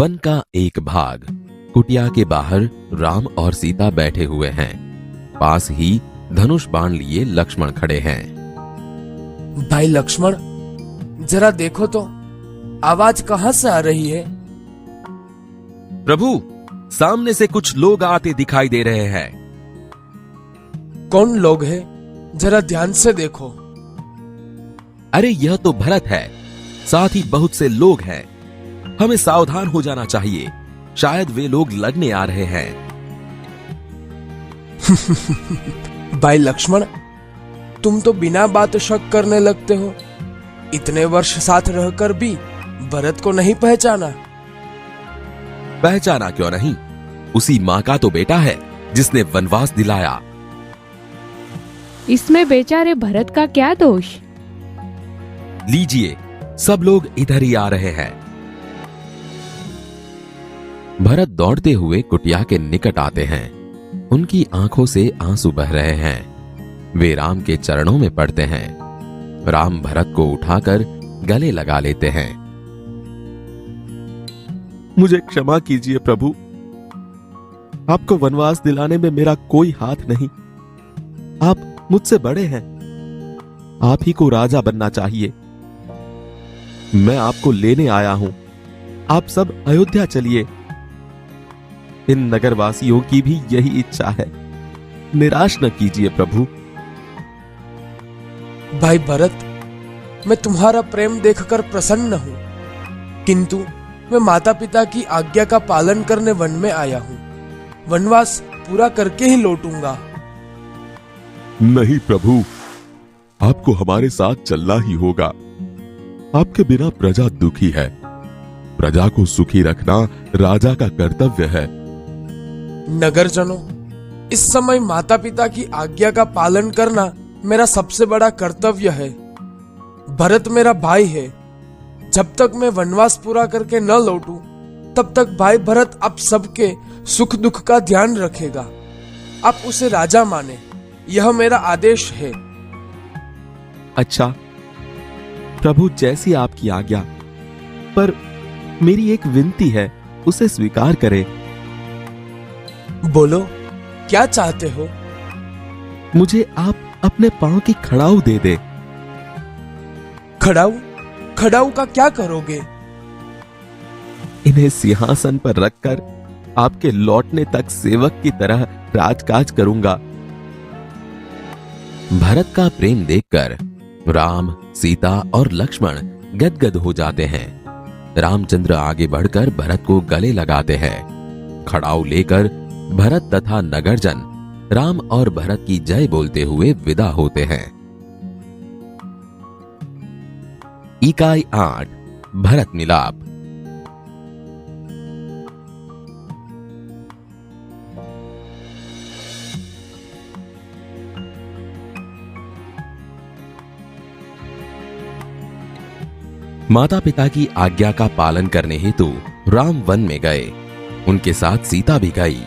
One का एक भाग। कुटिया के बाहर राम और सीता बैठे हुए हैं। पास ही धनुष बाण लिए लक्ष्मण खड़े हैं। भाई लक्ष्मण, जरा देखो तो आवाज कहां से आ रही है? प्रभु, सामने से कुछ लोग आते दिखाई दे रहे हैं। कौन लोग हैं? जरा ध्यान से देखो। अरे यह तो भरत है, साथ ही बहुत से लोग हैं। हमें सावधान हो जाना चाहिए, शायद वे लोग लड़ने आ रहे हैं। भाई लक्ष्मण, तुम तो बिना बात शक करने लगते हो। इतने वर्ष साथ रहकर भी भरत को नहीं पहचाना? पहचाना क्यों नहीं, उसी मां का तो बेटा है जिसने वनवास दिलाया। इसमें बेचारे भरत का क्या दोष? लीजिए, सब लोग इधर ही आ रहे हैं। भरत दौड़ते हुए कुटिया के निकट आते हैं। उनकी आंखों से आंसू बह रहे हैं। वे राम के चरणों में पड़ते हैं। राम भरत को उठाकर गले लगा लेते हैं। मुझे क्षमा कीजिए प्रभु, आपको वनवास दिलाने में मेरा कोई हाथ नहीं। आप मुझसे बड़े हैं, आप ही को राजा बनना चाहिए। मैं आपको लेने आया हूं, आप सब अयोध्या चलिए। इन नगरवासियों की भी यही इच्छा है, निराश न कीजिए प्रभु। भाई भरत, मैं तुम्हारा प्रेम देखकर प्रसन्न हूं, किंतु मैं माता पिता की आज्ञा का पालन करने वन में आया हूं। वनवास पूरा करके ही लौटूंगा। नहीं प्रभु, आपको हमारे साथ चलना ही होगा। आपके बिना प्रजा दुखी है। प्रजा को सुखी रखना राजा का कर्तव्य है। नगरजनों, इस समय माता पिता की आज्ञा का पालन करना मेरा सबसे बड़ा कर्तव्य है। भरत मेरा भाई है। जब तक मैं वनवास पूरा करके न लौटूं, तब तक भाई भरत आप सबके सुख दुख का ध्यान रखेगा। आप उसे राजा माने, यह मेरा आदेश है। अच्छा प्रभु, जैसी आपकी आज्ञा, पर मेरी एक विनती है, उसे स्वीकार करें। बोलो, क्या चाहते हो? मुझे आप अपने पांव की खड़ाऊ दे दे। खड़ाऊ? खड़ाऊ का क्या करोगे? इन्हें सिंहासन पर रखकर आपके लौटने तक सेवक की तरह राजकाज करूंगा। भरत का प्रेम देखकर राम, सीता और लक्ष्मण गदगद हो जाते हैं। रामचंद्र आगे बढ़कर भरत को गले लगाते हैं। खड़ाऊ लेकर भरत तथा नगरजन राम और भरत की जय बोलते हुए विदा होते हैं। इकाई 8 भरत मिलाप। माता पिता की आज्ञा का पालन करने हेतु राम वन में गए। उनके साथ सीता भी गई।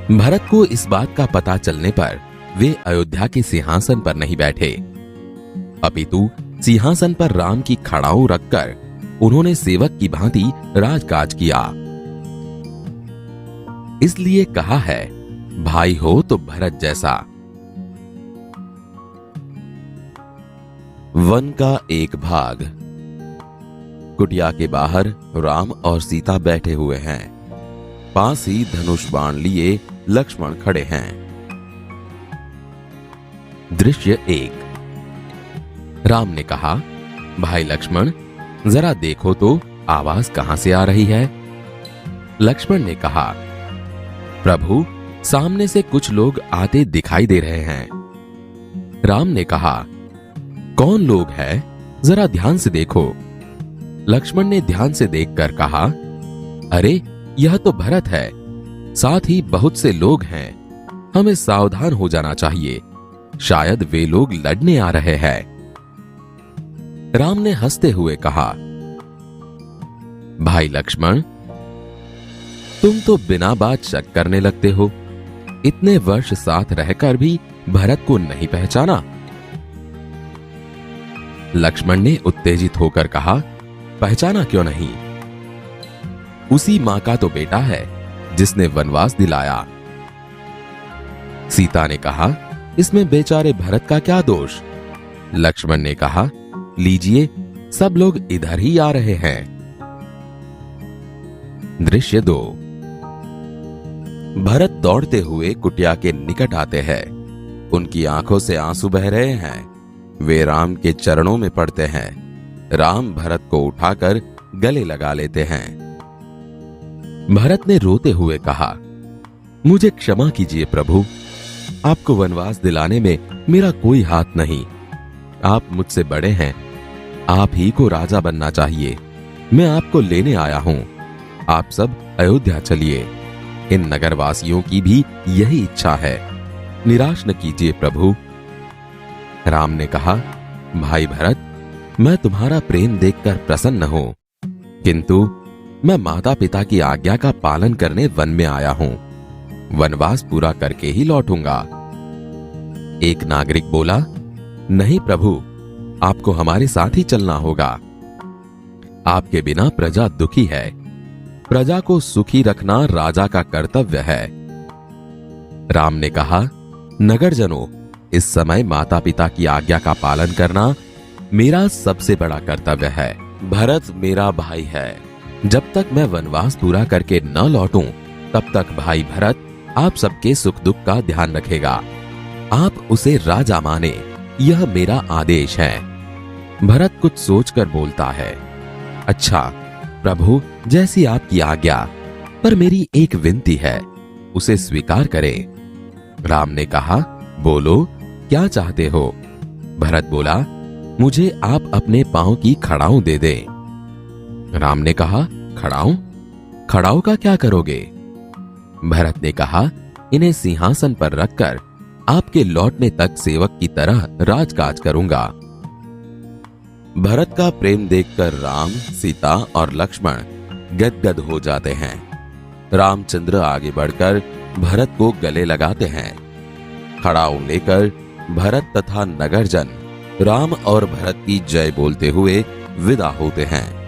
भरत को इस बात का पता चलने पर वे अयोध्या के सिंहासन पर नहीं बैठे, अपितु सिंहासन पर राम की खड़ाऊ रखकर उन्होंने सेवक की भांति राजकाज किया। इसलिए कहा है, भाई हो तो भरत जैसा। वन का एक भाग। कुटिया के बाहर राम और सीता बैठे हुए हैं। पास ही धनुष बाण लिए लक्ष्मण खड़े हैं। दृश्य 1। राम ने कहा, भाई लक्ष्मण, जरा देखो तो आवाज कहां से आ रही है? लक्ष्मण ने कहा, प्रभु, सामने से कुछ लोग आते दिखाई दे रहे हैं। राम ने कहा, कौन लोग हैं? जरा ध्यान से देखो। लक्ष्मण ने ध्यान से देखकर कहा, अरे यह तो भरत है, साथ ही बहुत से लोग हैं। हमें सावधान हो जाना चाहिए, शायद वे लोग लड़ने आ रहे हैं। राम ने हंसते हुए कहा, भाई लक्ष्मण, तुम तो बिना बात शक करने लगते हो। इतने वर्ष साथ रहकर भी भरत को नहीं पहचाना? लक्ष्मण ने उत्तेजित होकर कहा, पहचाना क्यों नहीं? उसी मां का तो बेटा है जिसने वनवास दिलाया। सीता ने कहा, इसमें बेचारे भरत का क्या दोष? लक्ष्मण ने कहा, लीजिए, सब लोग इधर ही आ रहे हैं। दृश्य 2। भरत दौड़ते हुए कुटिया के निकट आते हैं। उनकी आंखों से आंसू बह रहे हैं। वे राम के चरणों में पड़ते हैं। राम भरत को उठाकर गले लगा लेते हैं। भरत ने रोते हुए कहा, मुझे क्षमा कीजिए प्रभु, आपको वनवास दिलाने में मेरा कोई हाथ नहीं। आप मुझसे बड़े हैं, आप ही को राजा बनना चाहिए। मैं आपको लेने आया हूं। आप सब अयोध्या चलिए। इन नगरवासियों की भी यही इच्छा है। निराश न कीजिए प्रभु। राम ने कहा, भाई भरत, मैं तुम्हारा प्रेम देखकर प्रसन्न हूं, किंतु मैं माता पिता की आज्ञा का पालन करने वन में आया हूं। वनवास पूरा करके ही लौटूंगा। एक नागरिक बोला, नहीं प्रभु, आपको हमारे साथ ही चलना होगा। आपके बिना प्रजा दुखी है। प्रजा को सुखी रखना राजा का कर्तव्य है। राम ने कहा, नगरजनों, इस समय माता पिता की आज्ञा का पालन करना मेरा सबसे बड़ा कर्तव्य है। भरत मेरा भाई है। जब तक मैं वनवास पूरा करके न लौटूं, तब तक भाई भरत आप सबके सुख दुख का ध्यान रखेगा। आप उसे राजा माने, यह मेरा आदेश है। भरत कुछ सोचकर बोलता है, अच्छा प्रभु, जैसी आपकी आज्ञा, पर मेरी एक विनती है, उसे स्वीकार करें। राम ने कहा, बोलो, क्या चाहते हो? भरत बोला, मुझे आप अपने पांव की खड़ाऊं दे दें। राम ने कहा, खड़ाऊं? खड़ाऊं का क्या करोगे? भरत ने कहा, इन्हें सिंहासन पर रखकर आपके लौटने तक सेवक की तरह राजकाज करूंगा। भरत का प्रेम देखकर राम, सीता और लक्ष्मण गदगद हो जाते हैं। रामचंद्र आगे बढ़कर भरत को गले लगाते हैं। खड़ाऊं लेकर भरत तथा नगरजन राम और भरत की जय बोलते हुए विदा होते हैं।